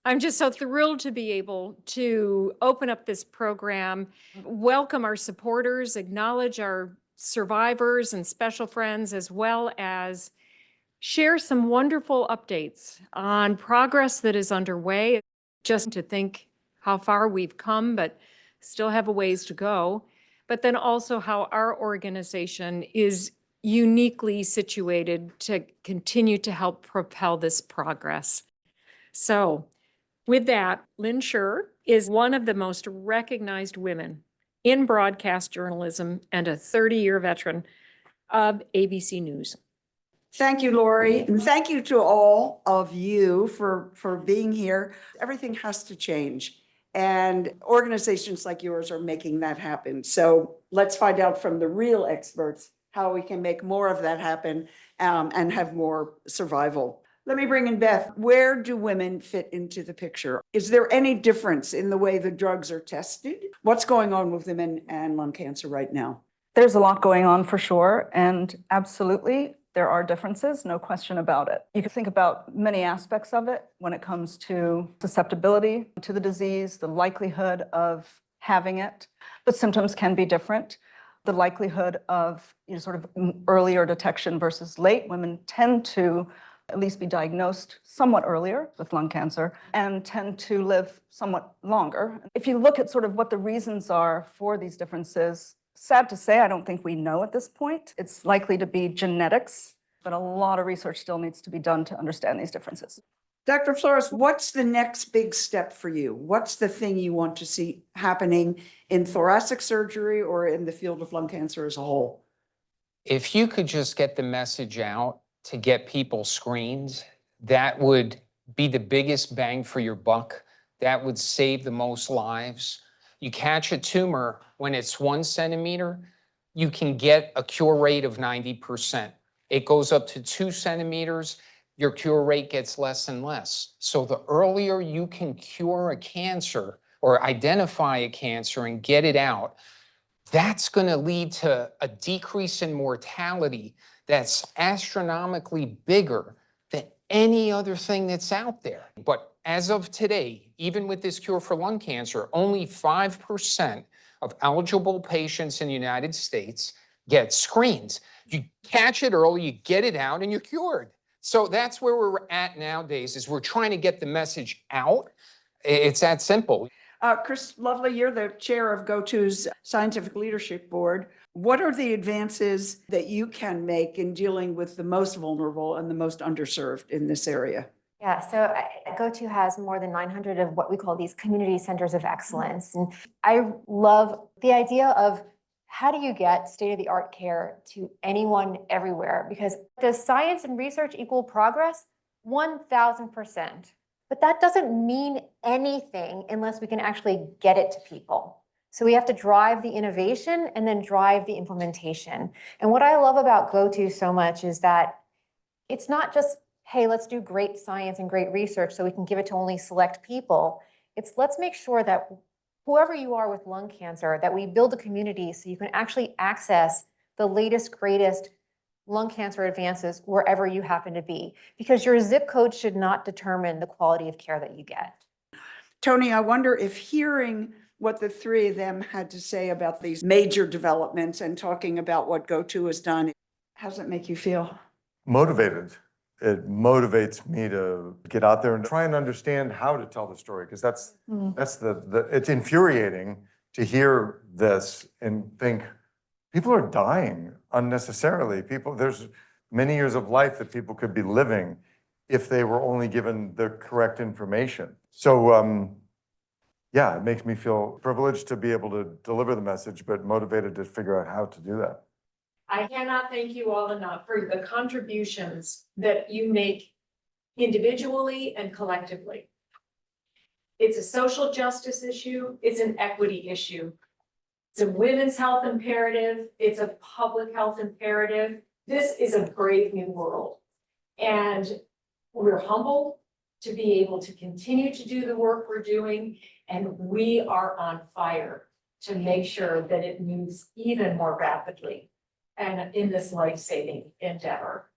I'm just so thrilled to be able to open up this program, welcome our supporters, acknowledge our survivors and special friends, as well as share some wonderful updates on progress that is underway. Just to think how far we've come, but still have a ways to go. But then also how our organization is uniquely situated to continue to help propel this progress. So, with that, Lynn Sherr is one of the most recognized women in broadcast journalism and a 30-year veteran of ABC News. Thank you, Lori, and thank you to all of you for being here. Everything has to change, and organizations like yours are making that happen. So let's find out from the real experts how we can make more of that happen and have more survival. Let me bring in Beth. Where do women fit into the picture? Is there any difference in the way the drugs are tested? What's going on with women and lung cancer right now? There's a lot going on for sure, and absolutely there are differences, no question about it. You can think about many aspects of it when it comes to susceptibility to the disease, the likelihood of having it. The symptoms can be different. The likelihood of sort of earlier detection versus late. Women tend to at least be diagnosed somewhat earlier with lung cancer and tend to live somewhat longer. If you look at sort of what the reasons are for these differences, sad to say, I don't think we know at this point. It's likely to be genetics, but a lot of research still needs to be done to understand these differences. Dr. Flores, what's the next big step for you? What's the thing you want to see happening in thoracic surgery or in the field of lung cancer as a whole? If you could just get the message out to get people screened, that would be the biggest bang for your buck. That would save the most lives. You catch a tumor when it's 1 centimeter, you can get a cure rate of 90%. It goes up to 2 centimeters, your cure rate gets less and less. So the earlier you can cure a cancer or identify a cancer and get it out, that's going to lead to a decrease in mortality that's astronomically bigger than any other thing that's out there. But as of today, even with this cure for lung cancer, only 5% of eligible patients in the United States get screens. You catch it early, you get it out, and you're cured. So that's where we're at nowadays, is we're trying to get the message out. It's that simple. Chris Lovely, you're the chair of GoTo's Scientific Leadership Board. What are the advances that you can make in dealing with the most vulnerable and the most underserved in this area? Yeah, so GoTo has more than 900 of what we call these community centers of excellence. And I love the idea of how do you get state-of-the-art care to anyone everywhere? Because does science and research equal progress? 1000%. But that doesn't mean anything unless we can actually get it to people. So we have to drive the innovation and then drive the implementation. And what I love about GoTo so much is that it's not just, hey, let's do great science and great research so we can give it to only select people. It's let's make sure that whoever you are with lung cancer, that we build a community so you can actually access the latest, greatest lung cancer advances wherever you happen to be, because your zip code should not determine the quality of care that you get. Tony, I wonder if hearing what the three of them had to say about these major developments and talking about what GoTo has done, how does it make you feel? Motivated. It motivates me to get out there and try and understand how to tell the story, because that's it's infuriating to hear this and think people are dying unnecessarily. There's many years of life that people could be living if they were only given the correct information. So yeah, it makes me feel privileged to be able to deliver the message, but motivated to figure out how to do that. I cannot thank you all enough for the contributions that you make individually and collectively. It's a social justice issue. It's an equity issue. It's a women's health imperative. It's a public health imperative. This is a brave new world. And we're humbled to be able to continue to do the work we're doing. And we are on fire to make sure that it moves even more rapidly and in this life-saving endeavor.